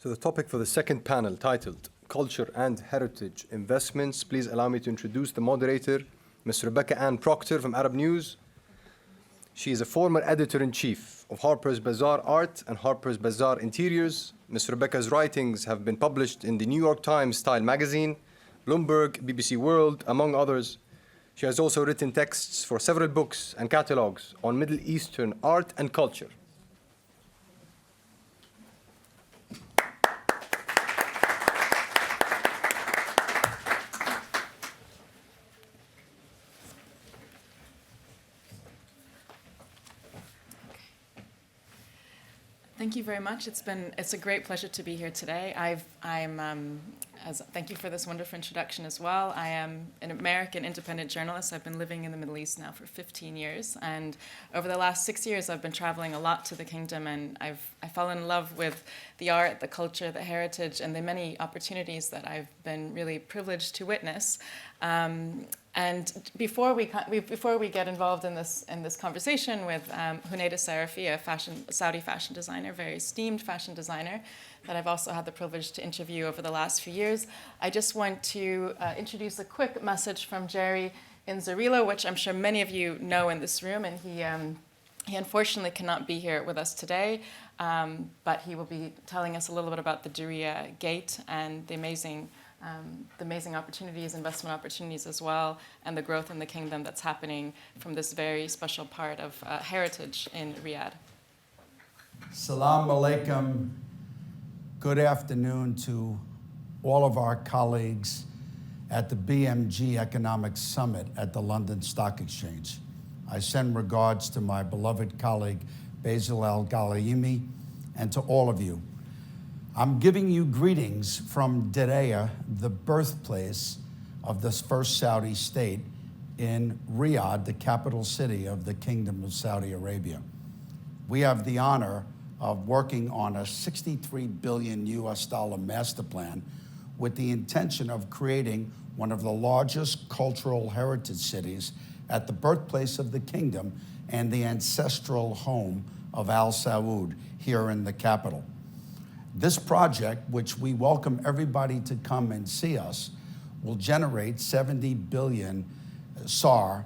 So the topic for the second panel, titled Culture and Heritage Investments, please allow me to introduce the moderator, Ms. Rebecca Ann Proctor from Arab News. She is a former editor-in-chief of Harper's Bazaar Art and Harper's Bazaar Interiors. Ms. Rebecca's writings have been published in the New York Times Style magazine, Bloomberg, BBC World, among others. She has also written texts for several books and catalogs on Middle Eastern art and culture. Thank you very much. It's a great pleasure to be here today. Thank you for this wonderful introduction as well. I am an American independent journalist. I've been living in the Middle East now for 15 years, and over the last 6 years, I've been traveling a lot to the kingdom, and I fell in love with the art, the culture, the heritage, and the many opportunities that I've been really privileged to witness. And before we get involved in this conversation with Honayda Serafi, a Saudi fashion designer, very esteemed fashion designer, that I've also had the privilege to interview over the last few years, I just want to introduce a quick message from Jerry Inzerillo, which I'm sure many of you know in this room, and he unfortunately cannot be here with us today, but he will be telling us a little bit about the Diriyah Gate and the amazing opportunities, investment opportunities as well, and the growth in the kingdom that's happening from this very special part of heritage in Riyadh. Salam alaikum. Good afternoon to all of our colleagues at the BMG Economic Summit at the London Stock Exchange. I send regards to my beloved colleague, Basil Al-Ghalayimi, and to all of you. I'm giving you greetings from Diriyah, the birthplace of this first Saudi state, in Riyadh, the capital city of the Kingdom of Saudi Arabia. We have the honor of working on a $63 billion master plan with the intention of creating one of the largest cultural heritage cities at the birthplace of the kingdom and the ancestral home of Al Saud here in the capital. This project, which we welcome everybody to come and see us, will generate 70 billion SAR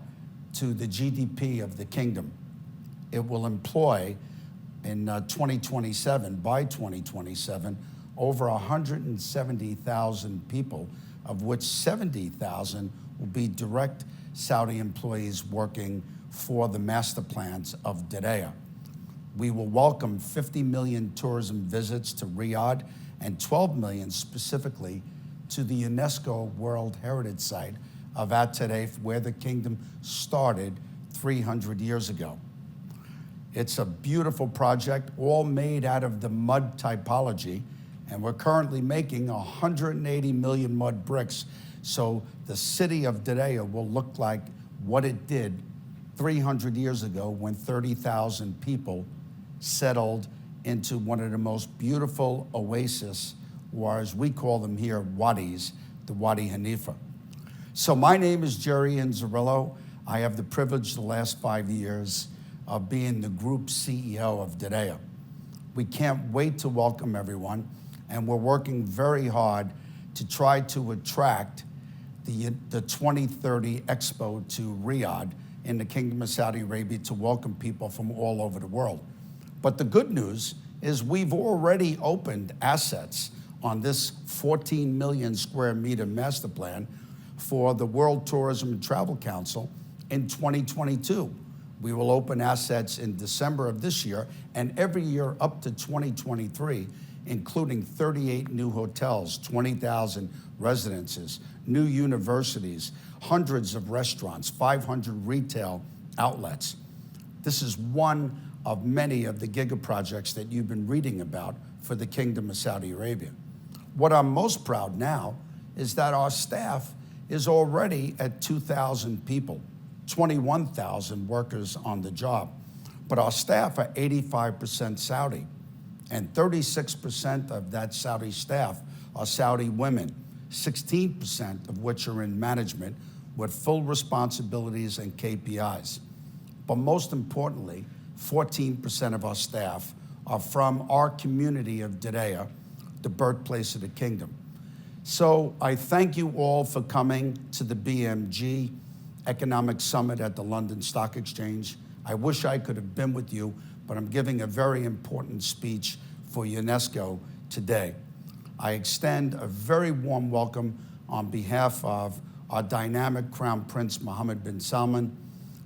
to the GDP of the kingdom. It will employ in 2027, by 2027, over 170,000 people, of which 70,000 will be direct Saudi employees working for the master plans of Diriyah. We will welcome 50 million tourism visits to Riyadh and 12 million specifically to the UNESCO World Heritage Site of At-Tarif, where the kingdom started 300 years ago. It's a beautiful project, all made out of the mud typology, and we're currently making 180 million mud bricks, so the city of Diriyah will look like what it did 300 years ago when 30,000 people settled into one of the most beautiful oases, or as we call them here, wadis, the Wadi Hanifa. So my name is Jerry Inzerillo. I have the privilege the last 5 years of being the group CEO of Diriyah. We can't wait to welcome everyone, and we're working very hard to try to attract the 2030 Expo to Riyadh in the Kingdom of Saudi Arabia to welcome people from all over the world. But the good news is we've already opened assets on this 14 million square meter master plan for the World Tourism and Travel Council in 2022. We will open assets in December of this year and every year up to 2023, including 38 new hotels, 20,000 residences, new universities, hundreds of restaurants, 500 retail outlets. This is one of many of the giga projects that you've been reading about for the Kingdom of Saudi Arabia. What I'm most proud now is that our staff is already at 2,000 people, 21,000 workers on the job. But our staff are 85% Saudi, and 36% of that Saudi staff are Saudi women, 16% of which are in management with full responsibilities and KPIs. But most importantly, 14% of our staff are from our community of Diriyah, the birthplace of the kingdom. So I thank you all for coming to the BMG Economic Summit at the London Stock Exchange. I wish I could have been with you, but I'm giving a very important speech for UNESCO today. I extend a very warm welcome on behalf of our dynamic Crown Prince Mohammed bin Salman,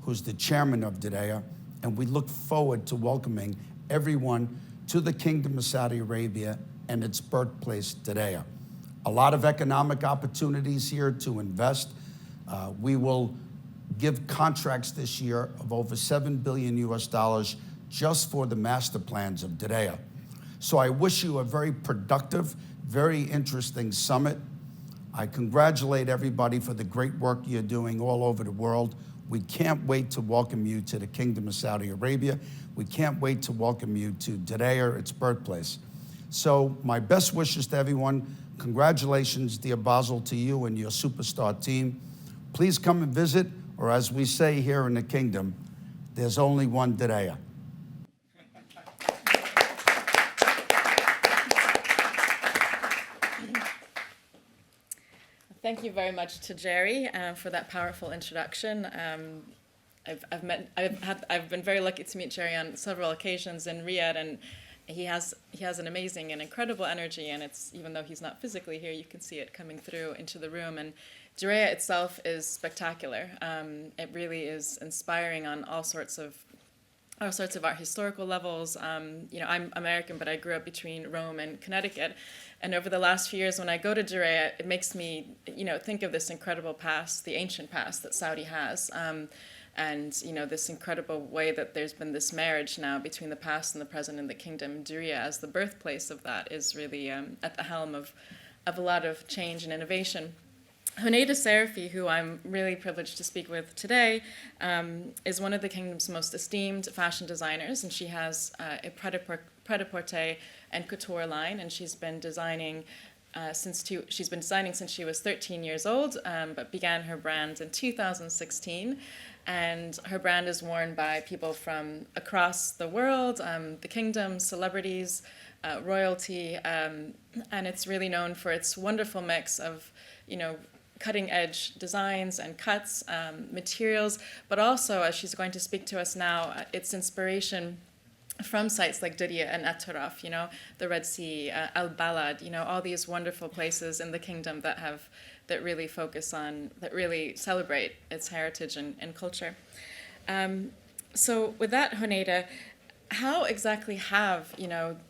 who's the chairman of DGDA, and we look forward to welcoming everyone to the Kingdom of Saudi Arabia and its birthplace, DGDA. A lot of economic opportunities here to invest. We will give contracts this year of over $7 billion US just for the master plans of DGDA. So I wish you a very productive, very interesting summit. I congratulate everybody for the great work you're doing all over the world. We can't wait to welcome you to the Kingdom of Saudi Arabia. We can't wait to welcome you to DGDA, its birthplace. So my best wishes to everyone. Congratulations, dear Basel, to you and your superstar team. Please come and visit, or as we say here in the kingdom, there's only one DGDA. Thank you very much to Jerry for that powerful introduction. I've been very lucky to meet Jerry on several occasions in Riyadh, and he has an amazing and incredible energy. And it's, even though he's not physically here, you can see it coming through into the room. And Diriyah itself is spectacular. It really is inspiring on all sorts of art historical levels. You know, I'm American, but I grew up between Rome and Connecticut. And over the last few years, when I go to Diriyah, it makes me, you know, think of this incredible past, the ancient past that Saudi has. And, you know, this incredible way that there's been this marriage now between the past and the present in the kingdom. Diriyah, as the birthplace of that, is really at the helm of a lot of change and innovation. Honayda Serafi, who I'm really privileged to speak with today, is one of the kingdom's most esteemed fashion designers, and she has a pret-a-porter and couture line, and she's been designing since she was 13 years old, but began her brand in 2016. And her brand is worn by people from across the world, the kingdom, celebrities, royalty, and it's really known for its wonderful mix of, you know, cutting-edge designs and cuts, materials, but also, as she's going to speak to us now, its inspiration from sites like Diriyah and At-Turaf, you know, the Red Sea, Al-Balad, you know, all these wonderful places in the kingdom that really focus on, that really celebrate its heritage and culture. So with that, Honayda, how exactly how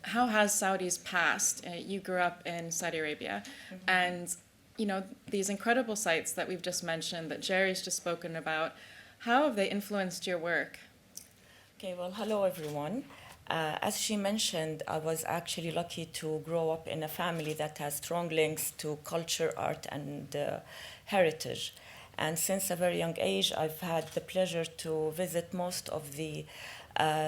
has Saudi's past, you grew up in Saudi Arabia, and, you know, these incredible sites that we've just mentioned, that Jerry's just spoken about, how have they influenced your work? Okay, well, hello everyone. As she mentioned, I was actually lucky to grow up in a family that has strong links to culture, art, and heritage. And since a very young age, I've had the pleasure to visit most of the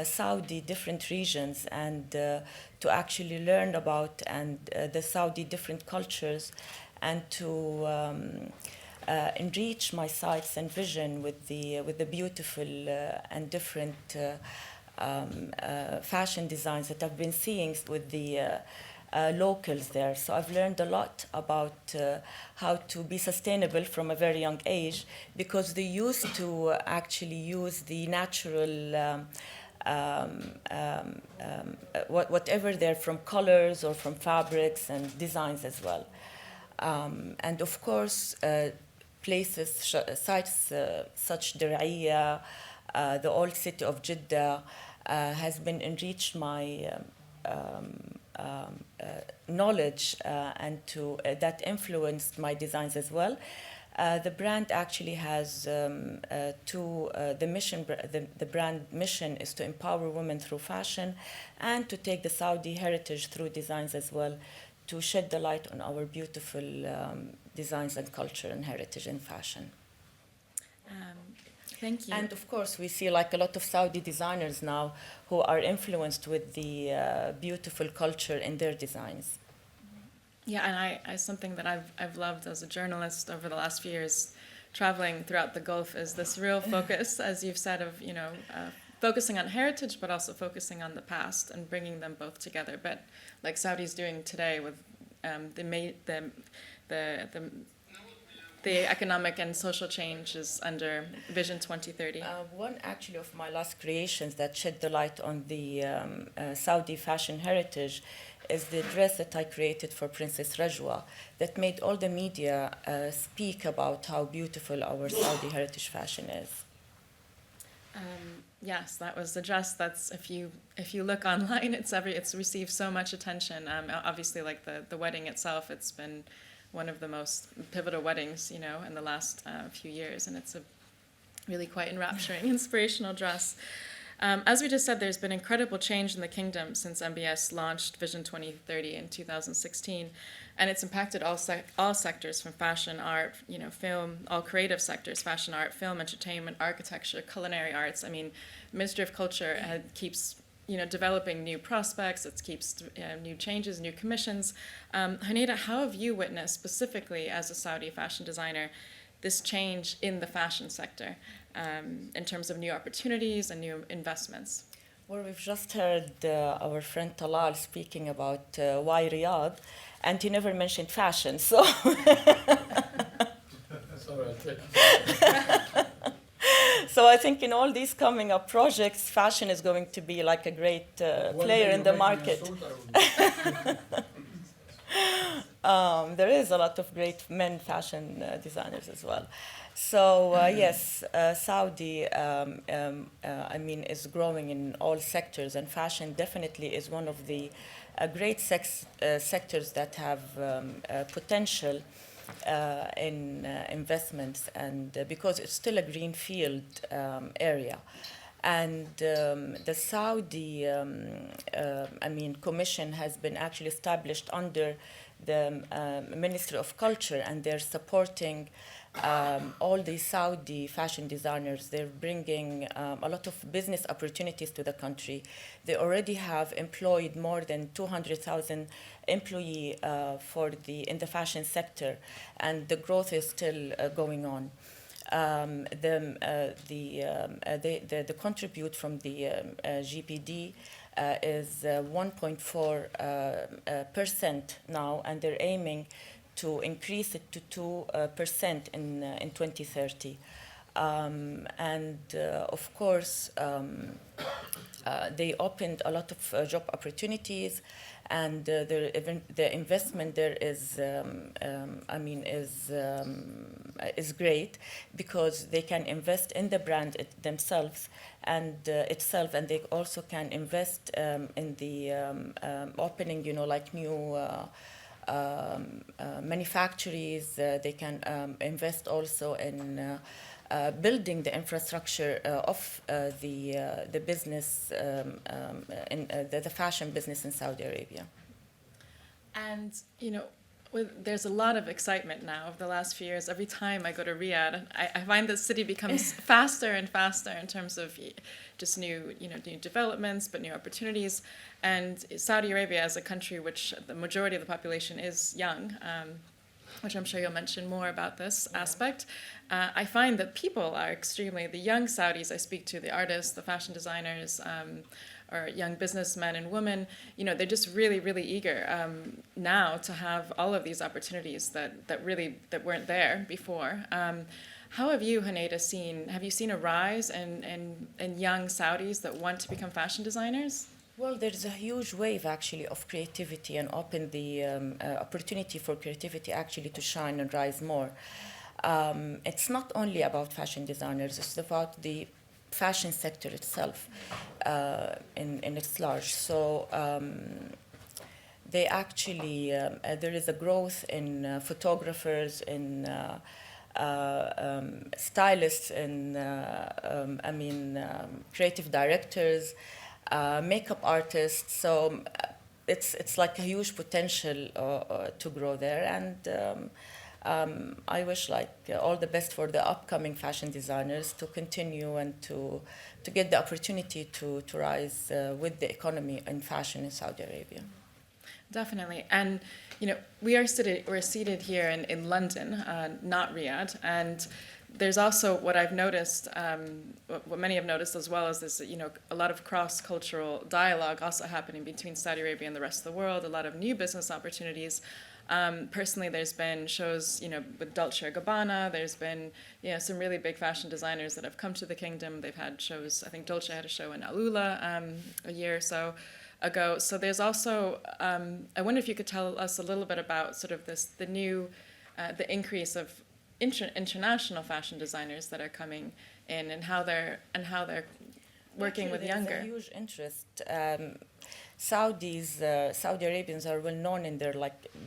Saudi different regions and to actually learn about the Saudi different cultures, and to enrich my sights and vision with the beautiful and different fashion designs that I've been seeing with the locals there. So I've learned a lot about how to be sustainable from a very young age, because they used to actually use the natural whatever they're from colors or from fabrics and designs as well. And of course, places, sites such Diriyah, the old city of Jeddah, has been enriched my knowledge and that influenced my designs as well. The brand actually has the brand mission is to empower women through fashion and to take the Saudi heritage through designs as well, to shed the light on our beautiful designs and culture and heritage in fashion. Thank you. And of course, we see like a lot of Saudi designers now who are influenced with the beautiful culture in their designs. Yeah, and I something that I've loved as a journalist over the last few years, traveling throughout the Gulf, is this real focus, as you've said, of, you know, focusing on heritage, but also focusing on the past and bringing them both together. But like Saudi's doing today with the economic and social changes under Vision 2030. One actually of my last creations that shed the light on the Saudi fashion heritage is the dress that I created for Princess Rajwa that made all the media speak about how beautiful our Saudi heritage fashion is. Yes, that was the dress. That's if you look online, it's received so much attention. Obviously, like the wedding itself, it's been one of the most pivotal weddings, you know, in the last few years, and it's a really quite enrapturing, inspirational dress. As we just said, there's been incredible change in the kingdom since MBS launched Vision 2030 in 2016, and it's impacted all sectors from fashion, art, you know, film, all creative sectors, fashion, art, film, entertainment, architecture, culinary arts. I mean, Ministry of Culture keeps, you know, developing new prospects, it keeps new changes, new commissions. Honayda, how have you witnessed specifically as a Saudi fashion designer this change in the fashion sector in terms of new opportunities and new investments? Well, we've just heard our friend Talal speaking about why Riyadh, and he never mentioned fashion, so. So I think in all these coming up projects, fashion is going to be like a great player in the market. There is a lot of great men fashion designers as well. So yes, Saudi, I mean, is growing in all sectors, and fashion definitely is one of the great sectors that have potential in investments, and because it's still a greenfield area. And the Saudi, I mean, commission has been actually established under the Ministry of Culture, and they're supporting all the Saudi fashion designers. They're bringing a lot of business opportunities to the country. They already have employed more than 200,000 employees in the fashion sector, and the growth is still going on. The contribute from the GPD is 1.4% now, and they're aiming to increase it to 2% in 2030. Of course, they opened a lot of job opportunities, and the investment there is, I mean, is great, because they can invest in the brand itself, and they also can invest in the opening, you know, like new manufactories. They can invest also in building the infrastructure of the business, in the fashion business in Saudi Arabia. And, you know, there's a lot of excitement now over the last few years. Every time I go to Riyadh, I find the city becomes faster and faster in terms of just new developments, but new opportunities. And Saudi Arabia, as a country which the majority of the population is young, which I'm sure you'll mention more about this aspect, I find that people are the young Saudis I speak to, the artists, the fashion designers, or young businessmen and women, you know, they're just really, really eager now to have all of these opportunities that weren't there before. How have you, Honayda, have you seen a rise in young Saudis that want to become fashion designers? Well, there's a huge wave actually of creativity, and open the opportunity for creativity actually to shine and rise more. It's not only about fashion designers, it's about the fashion sector itself in its large. So they actually, there is a growth in photographers, in stylists, in creative directors, makeup artists. So it's like a huge potential to grow there, and I wish all the best for the upcoming fashion designers to continue and to get the opportunity to rise with the economy and fashion in Saudi Arabia. Definitely. And you know, we're seated here in London, not Riyadh, and there's also what I've noticed, what many have noticed as well, is this, a lot of cross-cultural dialogue also happening between Saudi Arabia and the rest of the world, a lot of new business opportunities. Personally, there's been shows, with Dolce & Gabbana. There's been, some really big fashion designers that have come to the kingdom. They've had shows. I think Dolce had a show in Alula a year or so ago. So there's also, I wonder if you could tell us a little bit about sort of the increase of international fashion designers that are coming in, and how they're working with younger. There's a huge interest. Saudi Arabians are well known in their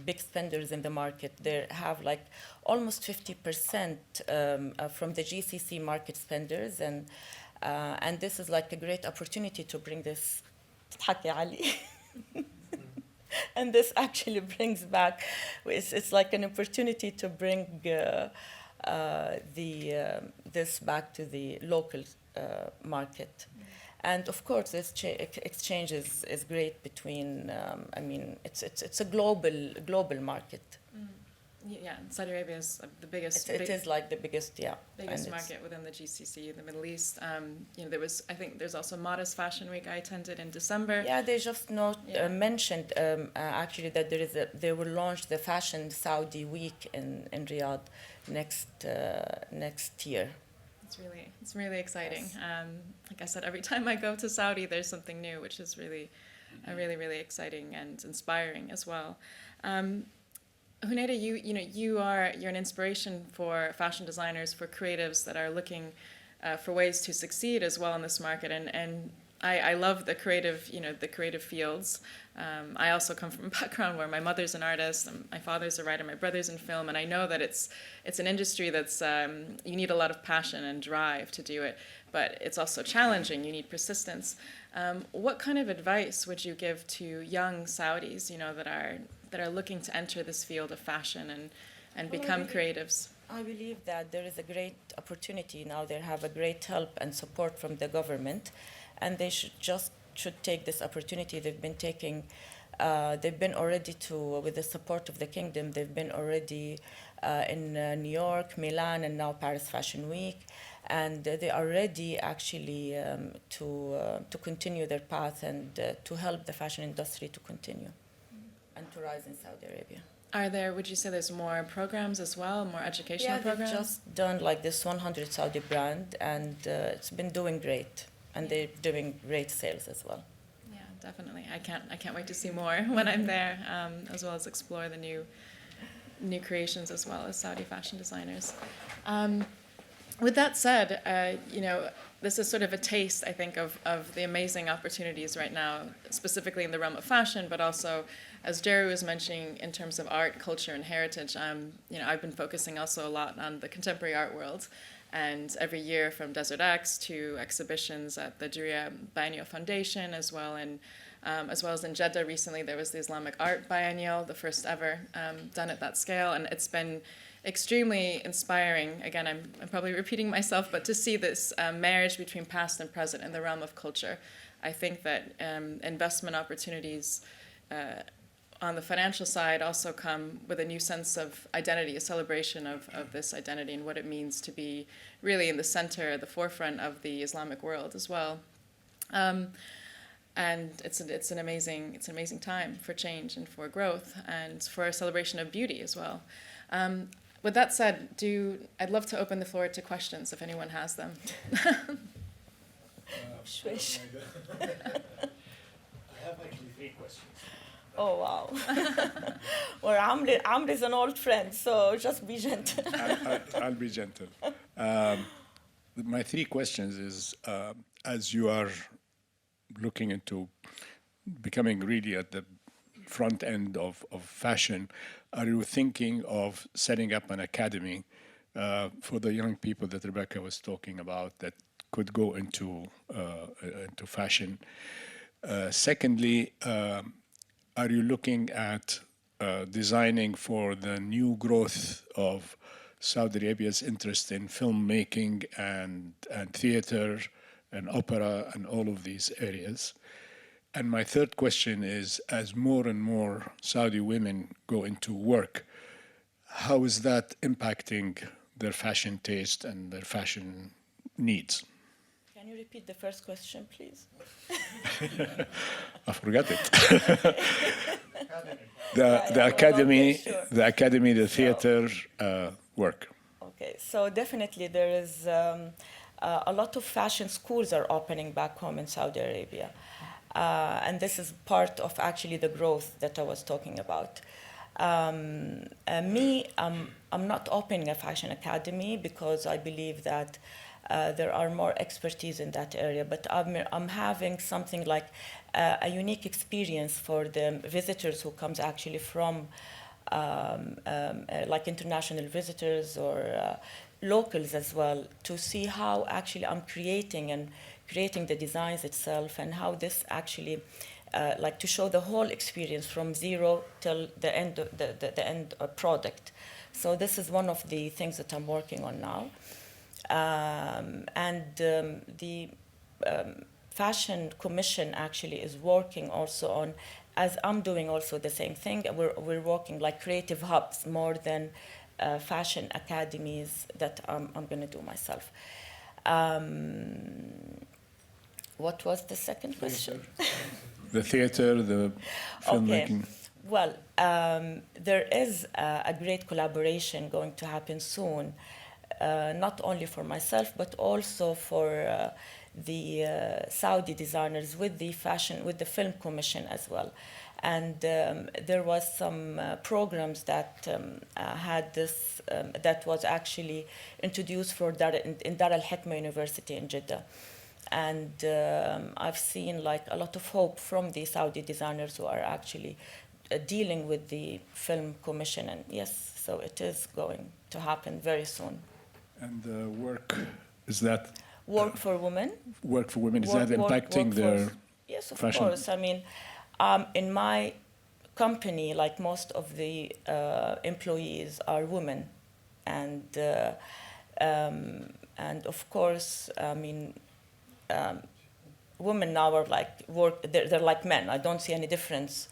big spenders in the market. They have almost 50% from the GCC market spenders, and this is a great opportunity to bring this. And this actually brings back. It's like an opportunity to bring this back to the local market. And of course, this exchange is great between. It's a global market. Yeah, Saudi Arabia is the biggest. It is the biggest, yeah. Biggest market within the GCC in the Middle East. I think there's also Modest Fashion Week I attended in December. Yeah, they just mentioned actually that they will launch the Fashion Saudi Week in Riyadh next year. It's really exciting. Yes. Like I said, every time I go to Saudi, there's something new, which is really exciting and inspiring as well. Honayda, you're an inspiration for fashion designers, for creatives that are looking for ways to succeed as well in this market, and I love the creative fields. I also come from a background where my mother's an artist, and my father's a writer, my brother's in film, and I know that it's an industry that's you need a lot of passion and drive to do it, but it's also challenging. You need persistence. What kind of advice would you give to young Saudis, that are looking to enter this field of fashion and become creatives? I believe that there is a great opportunity now. They have a great help and support from the government, and they should take this opportunity. They've been already with the support of the kingdom. They've been already in New York, Milan, and now Paris Fashion Week, and they are ready actually to continue their path and to help the fashion industry to continue and to rise in Saudi Arabia. Would you say there's more programs as well, more educational programs? Yeah, they've just done this 100 Saudi brand, and it's been doing great, and they're doing great sales as well. Yeah, definitely. I can't wait to see more when I'm there, as well as explore the new creations as well as Saudi fashion designers. With that said, this is sort of a taste, I think, of the amazing opportunities right now, specifically in the realm of fashion, but also, as Jerry was mentioning, in terms of art, culture, and heritage. I've been focusing also a lot on the contemporary art world, and every year from Desert X to exhibitions at the Diriyah Biennial Foundation, as well as in Jeddah recently, there was the Islamic Art Biennial, the first ever done at that scale, and it's been extremely inspiring. Again, I'm probably repeating myself, but to see this marriage between past and present in the realm of culture. I think that investment opportunities on the financial side also come with a new sense of identity, a celebration of this identity and what it means to be really in the center, the forefront of the Islamic world as well. And it's an amazing time for change and for growth and for a celebration of beauty as well. With that said, I'd love to open the floor to questions if anyone has them. I have actually 3 questions. Oh, wow. Well, Amr is an old friend, so just be gentle. I'll be gentle. My 3 questions is, as you are looking into becoming really at the front end of fashion, are you thinking of setting up an academy for the young people that Rebecca was talking about that could go into fashion? Secondly, are you looking at designing for the new growth of Saudi Arabia's interest in filmmaking and theater and opera and all of these areas? And my third question is, as more and more Saudi women go into work, how is that impacting their fashion taste and their fashion needs. Can you repeat the first question, please? I forgot it. The academy, okay, sure. the academy, the theater work. Okay, so definitely there is a lot of fashion schools are opening back home in Saudi Arabia. And this is part of actually the growth that I was talking about. I'm not opening a fashion academy because I believe that there are more expertise in that area, but I'm having something like a unique experience for the visitors who comes actually from like international visitors or locals as well, to see how actually I'm creating the designs itself and how this actually like to show the whole experience from zero till the end of the end product. So this is one of the things that I'm working on now. The Fashion Commission actually is working also on, as I'm doing also the same thing, we're working like creative hubs more than fashion academies that I'm going to do myself. What was the second question? The theater, the filmmaking. Okay. Well, there is a great collaboration going to happen soon, not only for myself, but also for the Saudi designers with the Film Commission as well. And there was some programs that had this, that was actually introduced for in Dar al-Hikmah University in Jeddah. And I've seen like a lot of hope from the Saudi designers who are actually dealing with the Film Commission. And yes, so it is going to happen very soon. And the work, is that? Work for women? Work for women, is that impacting their Yes, of fashion? course. I mean, in my company, like most of the employees are women. And of course, I mean, women now are like they're like men. I don't see any difference,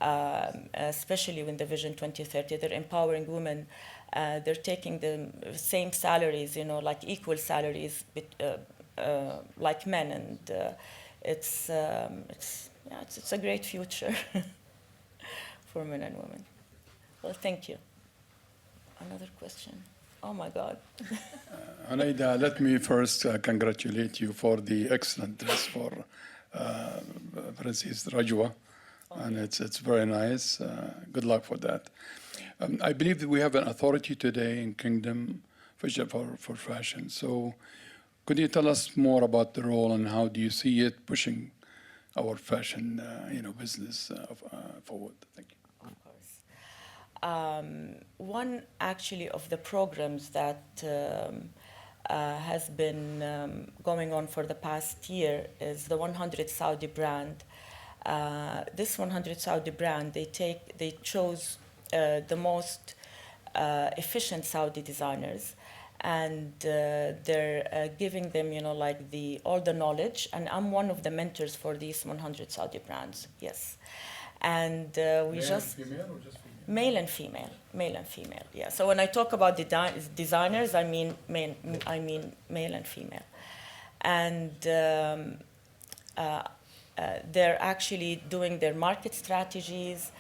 especially with the Vision 2030. They're empowering women. They're taking the same salaries, you know, like equal salaries, like men, and it's a great future for men and women. Well, thank you. Another question. Oh my God. Honayda, let me first congratulate you for the excellent dress for Princess Rajwa, and it's very nice. Good luck for that. I believe that we have an authority today in Kingdom for fashion. So, could you tell us more about the role and how do you see it pushing our fashion, business forward? Thank you. One actually of the programs that has been going on for the past year is the 100 Saudi brand. This 100 Saudi brand, they chose the most efficient Saudi designers, and they're giving them, like all the knowledge. And I'm one of the mentors for these 100 Saudi brands. Yes, and we just. Female or just female? Male and female. Yeah. So when I talk about designers, I mean male and female, and they're actually doing their market strategies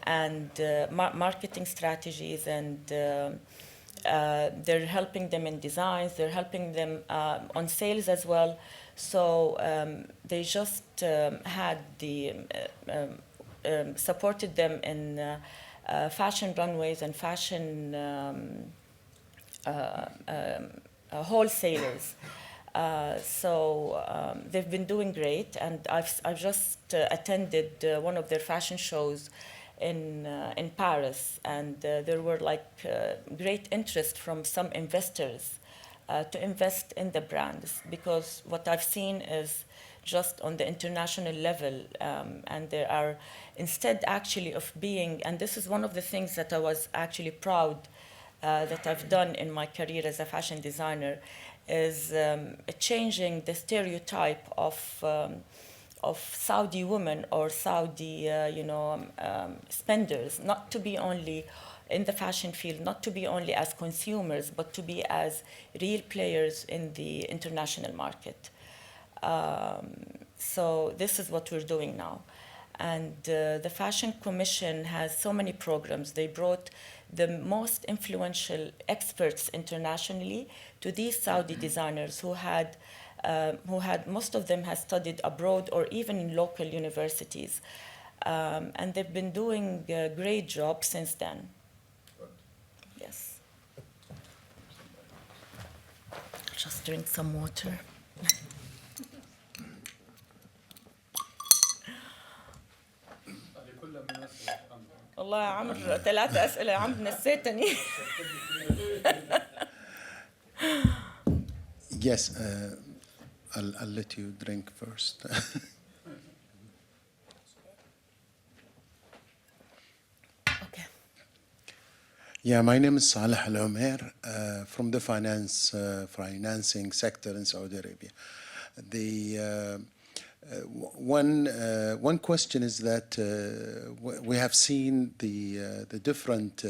and marketing strategies, and they're helping them in designs. They're helping them on sales as well. So they just had the supported them in. Fashion runways and fashion wholesalers. So they've been doing great, and I've just attended one of their fashion shows in Paris, and there were like great interest from some investors to invest in the brands, because what I've seen is just on the international level, and there are, instead actually of being, and this is one of the things that I was actually proud that I've done in my career as a fashion designer, is changing the stereotype of of Saudi women or Saudi, spenders, not to be only in the fashion field, not to be only as consumers, but to be as real players in the international market. So this is what we're doing now. And the Fashion Commission has so many programs. They brought the most influential experts internationally to these Saudi designers who had most of them have studied abroad or even in local universities. And they've been doing a great job since then. Yes. Just drink some water. والله يا عمر 3 أسئلة يا عم نسيتني. Yes, I'll let you drink first. Okay. Yeah, my name is Saleh Al Umair from the financing sector in Saudi Arabia. One question is that we have seen the different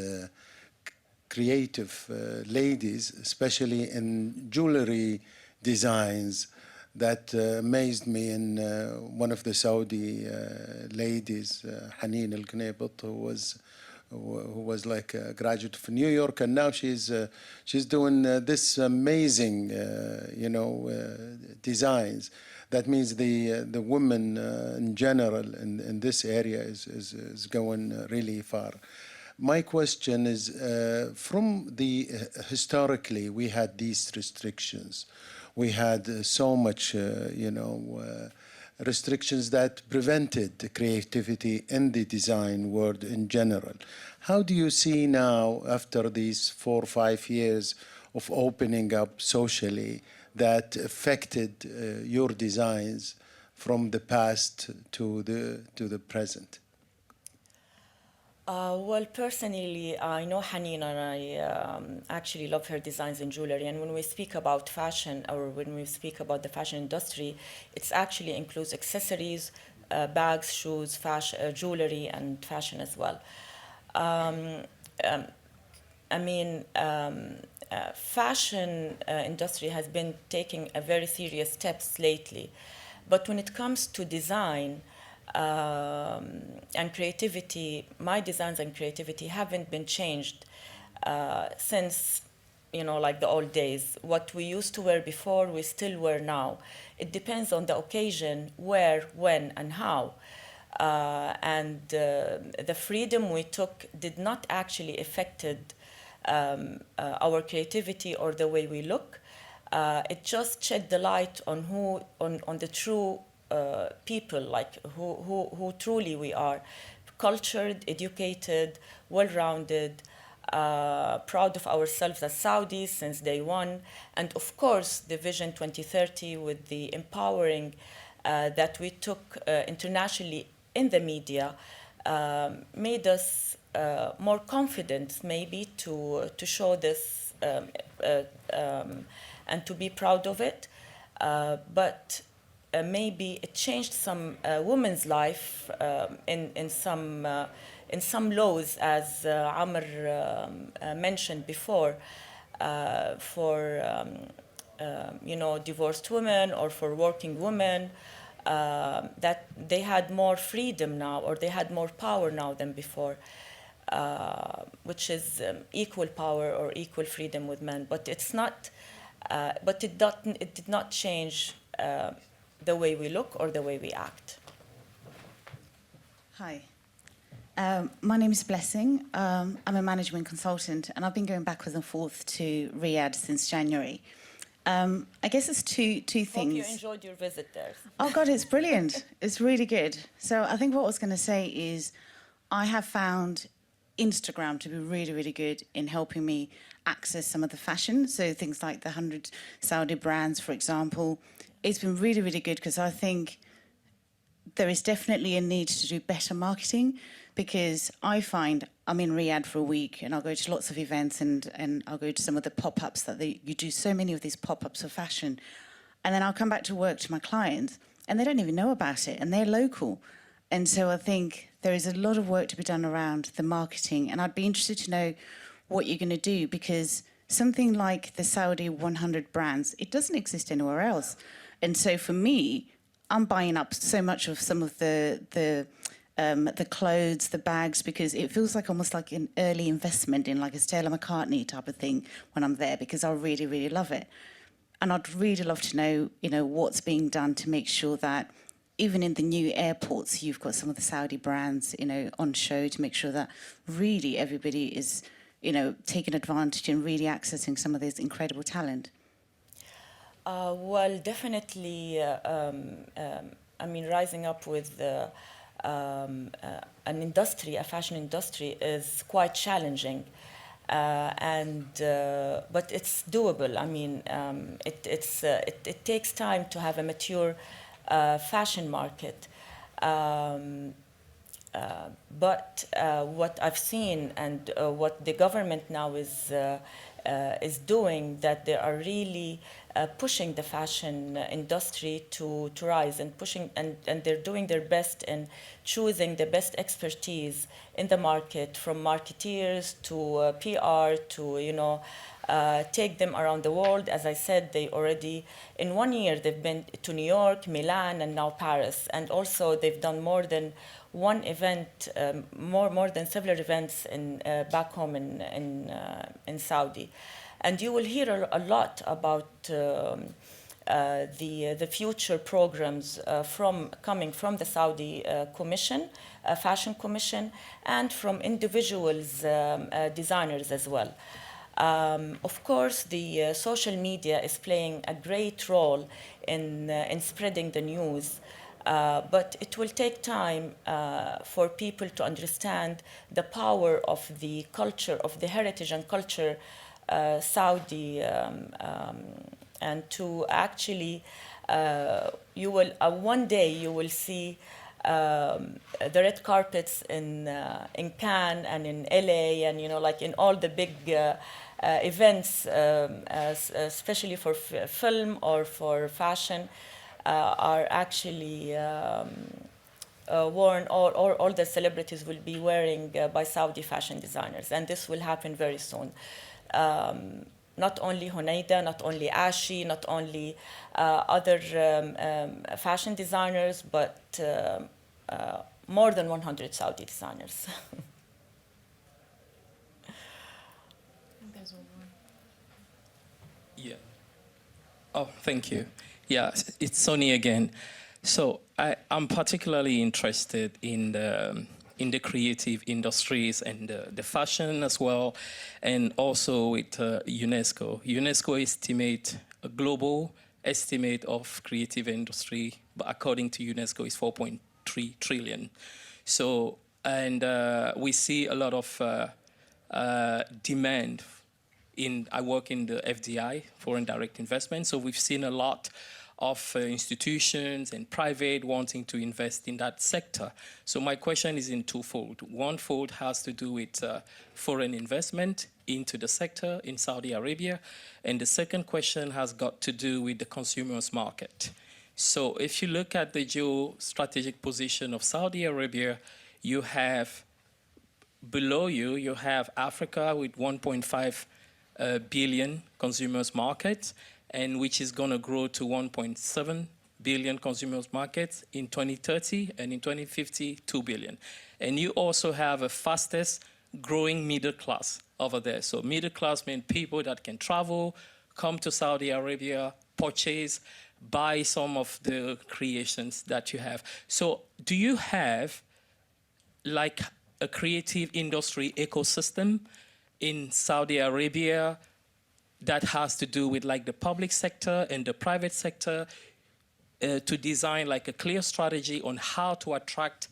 creative ladies, especially in jewelry designs, that amazed me in one of the Saudi ladies, Haneen Al Ghnaibat, who was like a graduate of New York, and now she's doing this amazing, designs. That means the women in general in this area is going really far. My question is, from the historically, we had these restrictions. We had so much, restrictions that prevented the creativity in the design world in general. How do you see now, after these 4 or 5 years of opening up socially, that affected your designs from the past to the present? Well, personally, I know Haneen, and I actually love her designs in jewelry. And when we speak about fashion, or when we speak about the fashion industry, it actually includes accessories, bags, shoes, fashion, jewelry, and fashion as well. Fashion industry has been taking a very serious steps lately. But when it comes to design, and creativity, my designs and creativity haven't been changed since, like the old days. What we used to wear before, we still wear now. It depends on the occasion, where, when, and how. And the freedom we took did not actually affected our creativity or the way we look. It just shed the light on the true people, like who truly we are: cultured, educated, well-rounded, proud of ourselves as Saudis since day one, and of course the Vision 2030 with the empowering that we took internationally in the media made us more confident, maybe, to show this and to be proud of it, but maybe it changed some women's life in some laws, as Amr mentioned before, for divorced women or for working women, that they had more freedom now, or they had more power now than before, which is equal power or equal freedom with men. But it's not. But it did not change the way we look or the way we act. Hi. My name is Blessing. I'm a management consultant, and I've been going backwards and forth to Riyadh since January. I guess it's two things. Hope you enjoyed your visit there. Oh, God, it's brilliant. It's really good. So I think what I was going to say is I have found Instagram to be really, really good in helping me access some of the fashion. So things like the 100 Saudi brands, for example. It's been really, really good because I think there is definitely a need to do better marketing, because I find I'm in Riyadh for a week and I'll go to lots of events and I'll go to some of the pop-ups that you do so many of these pop-ups of fashion. And then I'll come back to work to my clients and they don't even know about it, and they're local. And so I think there is a lot of work to be done around the marketing, and I'd be interested to know what you're going to do, because something like the Saudi 100 brands, it doesn't exist anywhere else. And so for me, I'm buying up so much of some of the clothes, the bags, because it feels like almost like an early investment in like a Stella McCartney type of thing when I'm there, because I really, really love it. And I'd really love to know, what's being done to make sure that even in the new airports, you've got some of the Saudi brands, on show, to make sure that really everybody is, taking advantage and really accessing some of this incredible talent. Well, definitely, rising up with an industry, a fashion industry, is quite challenging. But it's doable. I mean, it takes time to have a mature fashion market. But what I've seen and what the government now is doing, that they are really pushing the fashion industry to rise, and pushing, and they're doing their best in choosing the best expertise in the market, from marketeers to PR to take them around the world. As I said, they already, in 1 year, they've been to New York, Milan, and now Paris. And also they've done more than one event, more than several events in back home in Saudi. And you will hear a lot about the future programs coming from the Saudi Commission, Fashion Commission, and from individuals, designers as well. Of course, the social media is playing a great role in spreading the news, but it will take time for people to understand the power of the culture, of the heritage and culture Saudi, and to actually, you will one day you will see the red carpets in Cannes and in LA, and like in all the big events, especially for film or for fashion, are actually worn, or all the celebrities will be wearing by Saudi fashion designers, and this will happen very soon. Not only Honayda, not only Ashi, not only other fashion designers, but more than 100 Saudi designers. Yeah. Oh, thank you. Yeah, it's Sonny again. So I'm particularly interested in the creative industries and the fashion as well, and also with UNESCO. UNESCO estimate a global estimate of creative industry, but according to UNESCO, is 4.3 trillion. So, and we see a lot of demand. I work in the FDI, foreign direct investment, so we've seen a lot of institutions and private wanting to invest in that sector. So my question is in twofold. One fold has to do with foreign investment into the sector in Saudi Arabia, and the second question has got to do with the consumers market. So if you look at the geostrategic position of Saudi Arabia, you have below you have Africa with 1.5 billion consumers market, and which is going to grow to 1.7 billion consumers market in 2030, and in 2050, 2 billion. And you also have a fastest growing middle class over there. So middle class means people that can travel, come to Saudi Arabia, purchase, buy some of the creations that you have. So do you have like a creative industry ecosystem in Saudi Arabia that has to do with like the public sector and the private sector to design like a clear strategy on how to attract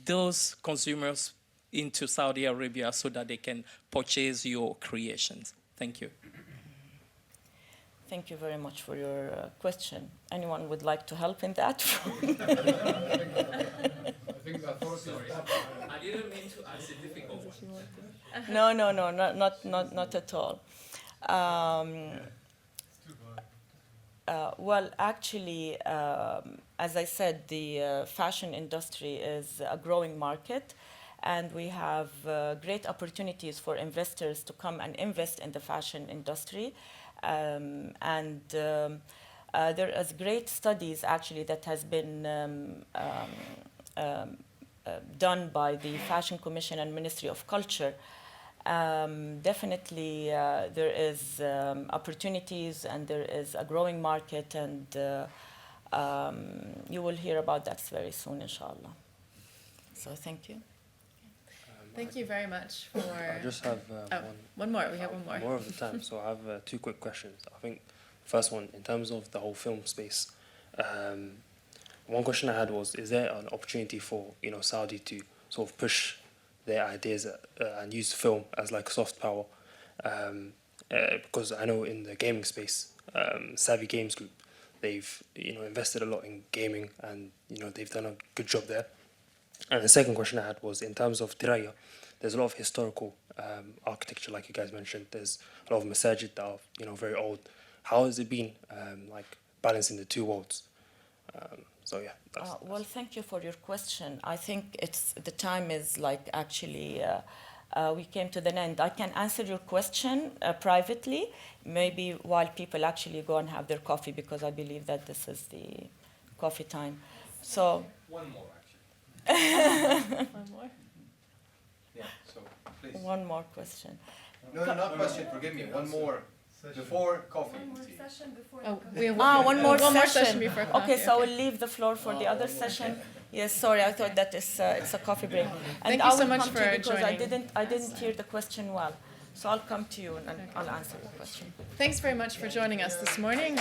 those consumers into Saudi Arabia so that they can purchase your creations? Thank you. Thank you very much for your question. Anyone would like to help in that? I didn't mean to ask a difficult one. No, not at all. Well, actually, as I said, the fashion industry is a growing market, and we have great opportunities for investors to come and invest in the fashion industry. There is great studies actually that has been done by the Fashion Commission and Ministry of Culture. Definitely there is opportunities and there is a growing market, and you will hear about that very soon, inshallah. So thank you. Thank you very much for... I just have one more. We have one more. More of the time, so I have 2 quick questions. I think first one, in terms of the whole film space, one question I had was, is there an opportunity for Saudi to sort of push their ideas and use film as like soft power? Because I know in the gaming space, Savvy Games Group, they've invested a lot in gaming, and they've done a good job there. And the second question I had was, in terms of Diriyah, there's a lot of historical architecture, like you guys mentioned. There's a lot of masajid that are very old. How has it been like balancing the 2 worlds? So yeah. Well, thank you for your question. I think the time is like actually we came to the end. I can answer your question privately, maybe while people actually go and have their coffee, because I believe that this is the coffee time. So One more, actually. One more. Yeah, so please. one more question. No, not question, forgive me. One more before coffee. Oh, we have One more session. before coffee. Okay, so I will leave the floor for the other session. Yes, sorry, I thought that it's a coffee break. Thank I you so will much come to for you because joining. I didn't hear the question well. So I'll come to you and I'll answer your question. Thanks very much for joining us this morning.